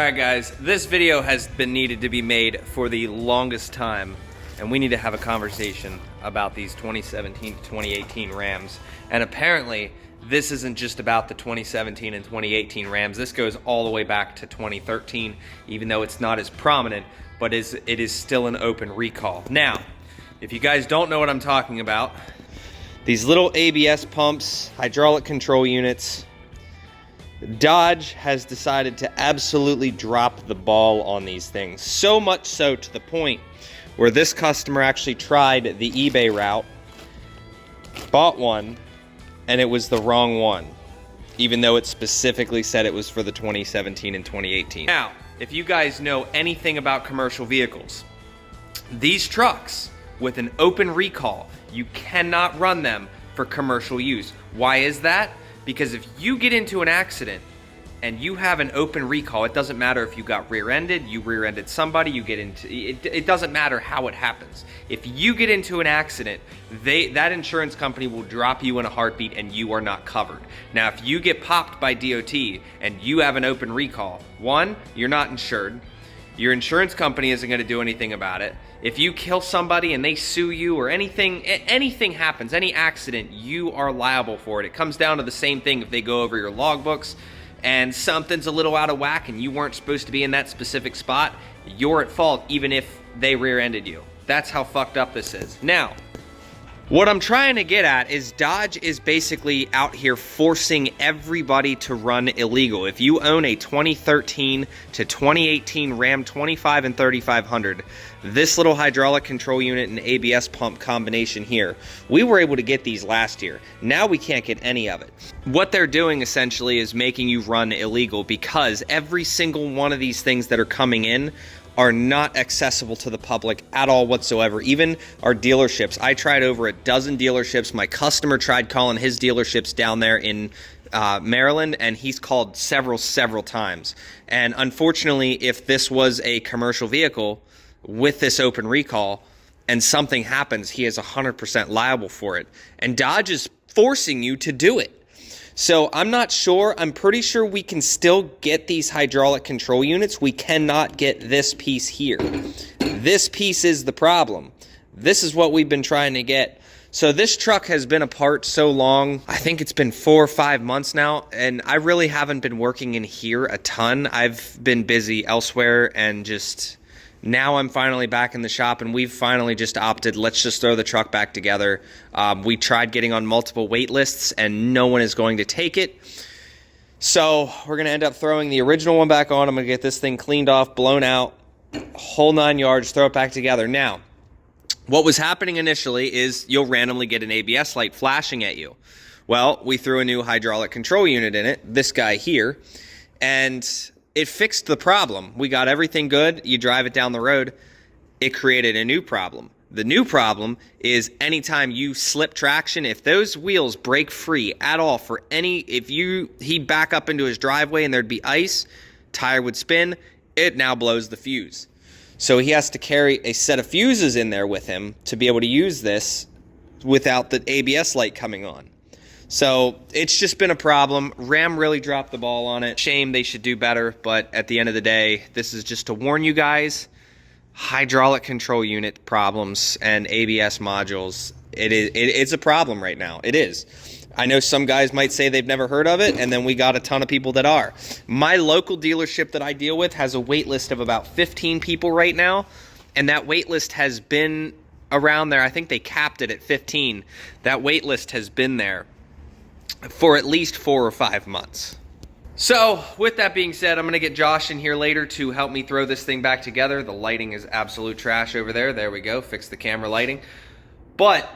Alright guys, this video has been needed to be made for the longest time, and we need to have a conversation about these 2017 to 2018 Rams. And apparently, this isn't just about the 2017 and 2018 Rams. This goes all the way back to 2013, even though it's not as prominent, but it is still an open recall. Now, if you guys don't know what I'm talking about, these little ABS pumps, hydraulic control units, Dodge has decided to absolutely drop the ball on these things. So much so to the point where this customer actually tried the eBay route, bought one, and it was the wrong one, even though it specifically said it was for the 2017 and 2018. Now, if you guys know anything about commercial vehicles, these trucks with an open recall, you cannot run them for commercial use. Why is that? Because if you get into an accident and you have an open recall, it doesn't matter if you got rear-ended, you rear-ended somebody, you get into it doesn't matter how it happens. If you get into an accident, that insurance company will drop you in a heartbeat and you are not covered. Now, if you get popped by DOT and you have an open recall, one, you're not insured. Your insurance company isn't going to do anything about it. If you kill somebody and they sue you or anything happens, any accident, you are liable for it. It comes down to the same thing if they go over your logbooks and something's a little out of whack and you weren't supposed to be in that specific spot, you're at fault even if they rear-ended you. That's how fucked up this is. Now, what I'm trying to get at is Dodge is basically out here forcing everybody to run illegal. If you own a 2013 to 2018 Ram 25 and 3500, this little hydraulic control unit and ABS pump combination here, we were able to get these last year. Now we can't get any of it. What they're doing essentially is making you run illegal because every single one of these things that are coming in are not accessible to the public at all whatsoever. Even our dealerships, I tried over a dozen dealerships. My customer tried calling his dealerships down there in Maryland, and he's called several times. And unfortunately, if this was a commercial vehicle with this open recall and something happens, he is 100% liable for it. And Dodge is forcing you to do it. So I'm not sure. I'm pretty sure we can still get these hydraulic control units. We cannot get this piece here. This piece is the problem. This is what we've been trying to get. So this truck has been apart so long. I think it's been 4 or 5 months now, and I really haven't been working in here a ton. I've been busy elsewhere, and just now I'm finally back in the shop, and we've finally just opted, let's just throw the truck back together. We tried getting on multiple wait lists, and no one is going to take it. So we're going to end up throwing the original one back on. I'm going to get this thing cleaned off, blown out, whole 9 yards, throw it back together. Now, what was happening initially is you'll randomly get an ABS light flashing at you. Well, we threw a new hydraulic control unit in it, this guy here, and it fixed the problem. We got everything good. You drive it down the road, it created a new problem. The new problem is anytime you slip traction, if those wheels break free at all for any, he'd back up into his driveway and there'd be ice, tire would spin, it now blows the fuse. So he has to carry a set of fuses in there with him to be able to use this without the ABS light coming on. So it's just been a problem. Ram really dropped the ball on it. Shame, they should do better, but at the end of the day, this is just to warn you guys, hydraulic control unit problems and ABS modules, it's a problem right now. It is. I know some guys might say they've never heard of it, and then we got a ton of people that are. My local dealership that I deal with has a wait list of about 15 people right now, and that wait list has been around there. I think they capped it at 15. That wait list has been there for at least 4 or 5 months. So with that being said, I'm going to get Josh in here later to help me throw this thing back together. The lighting is absolute trash over there. There we go. Fix the camera lighting. But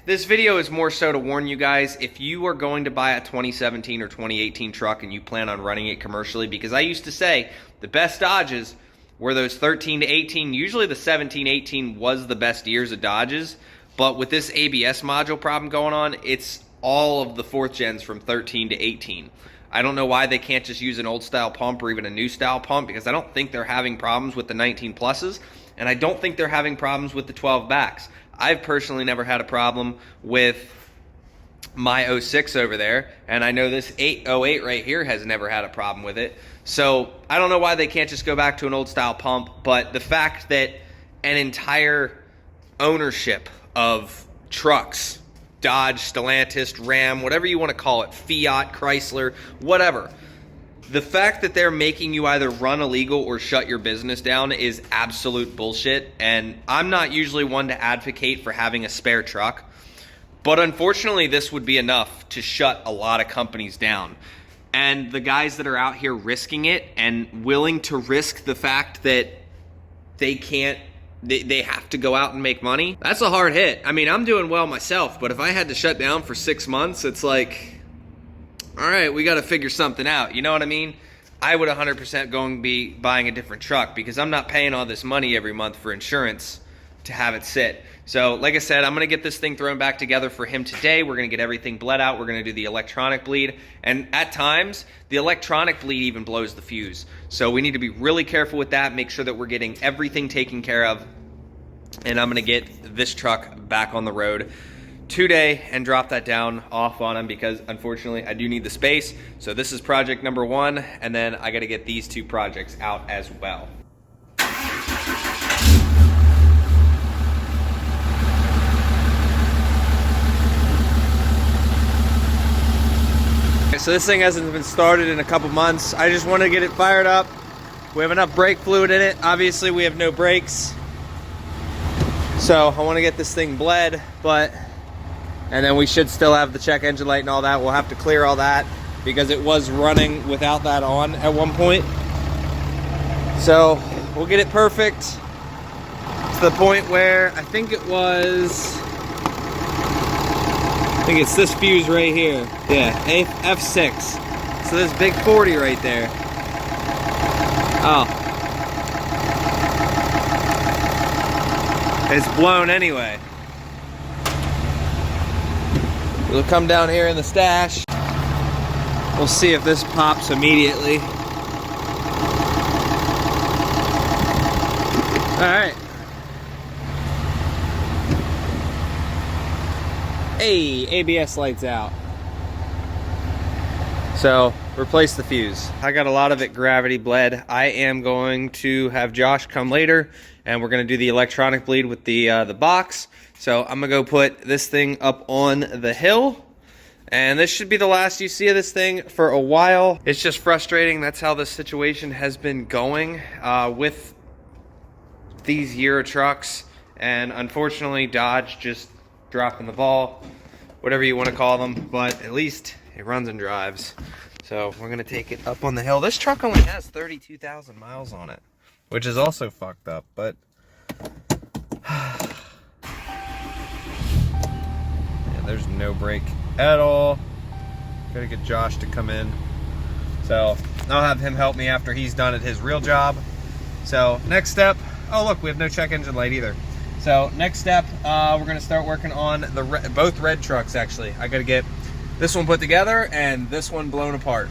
this video is more so to warn you guys, if you are going to buy a 2017 or 2018 truck and you plan on running it commercially, because I used to say the best Dodges were those 13 to 18. Usually the 17, 18 was the best years of Dodges. But with this ABS module problem going on, it's all of the 4th gens from 13 to 18. I don't know why they can't just use an old style pump or even a new style pump, because I don't think they're having problems with the 19 pluses, and I don't think they're having problems with the 12 backs. I've personally never had a problem with my 06 over there, and I know this 808 right here has never had a problem with it. So I don't know why they can't just go back to an old style pump, but the fact that an entire ownership of trucks, Dodge, Stellantis, Ram, whatever you want to call it, Fiat, Chrysler, whatever, the fact that they're making you either run illegal or shut your business down is absolute bullshit. And I'm not usually one to advocate for having a spare truck, but unfortunately this would be enough to shut a lot of companies down. And the guys that are out here risking it and willing to risk the fact that they can't, they have to go out and make money, that's a hard hit. I mean, I'm doing well myself, but if I had to shut down for 6 months, it's like, all right, we got to figure something out. You know what I mean? I would 100% go and be buying a different truck because I'm not paying all this money every month for insurance to have it sit. So like I said, I'm going to get this thing thrown back together for him today. We're going to get everything bled out. We're going to do the electronic bleed. And at times, the electronic bleed even blows the fuse. So we need to be really careful with that, make sure that we're getting everything taken care of. And I'm going to get this truck back on the road today and drop that down off on him because unfortunately I do need the space. So this is project number 1, and then I got to get these 2 projects out as well. So this thing hasn't been started in a couple months. I just want to get it fired up. We have enough brake fluid in it. Obviously we have no brakes. So I want to get this thing bled, and then we should still have the check engine light and all that. We'll have to clear all that because it was running without that on at one point. So we'll get it perfect to the point where I think it's this fuse right here. Yeah, F6. So this big 40 right there. Oh. It's blown anyway. We'll come down here in the stash. We'll see if this pops immediately. All right. Hey, ABS lights out. So, replace the fuse. I got a lot of it gravity bled. I am going to have Josh come later, and we're gonna do the electronic bleed with the box. So I'm gonna go put this thing up on the hill, and this should be the last you see of this thing for a while. It's just frustrating. That's how the situation has been going with these Euro trucks, and unfortunately Dodge just dropping the ball, whatever you want to call them, but at least it runs and drives. So we're gonna take it up on the hill. This truck only has 32,000 miles on it, which is also fucked up, but yeah, there's no brake at all. Gotta get Josh to come in. So I'll have him help me after he's done at his real job. So next step, oh look, we have no check engine light either. So next step, we're gonna start working on both red trucks actually. I gotta get this one put together and this one blown apart.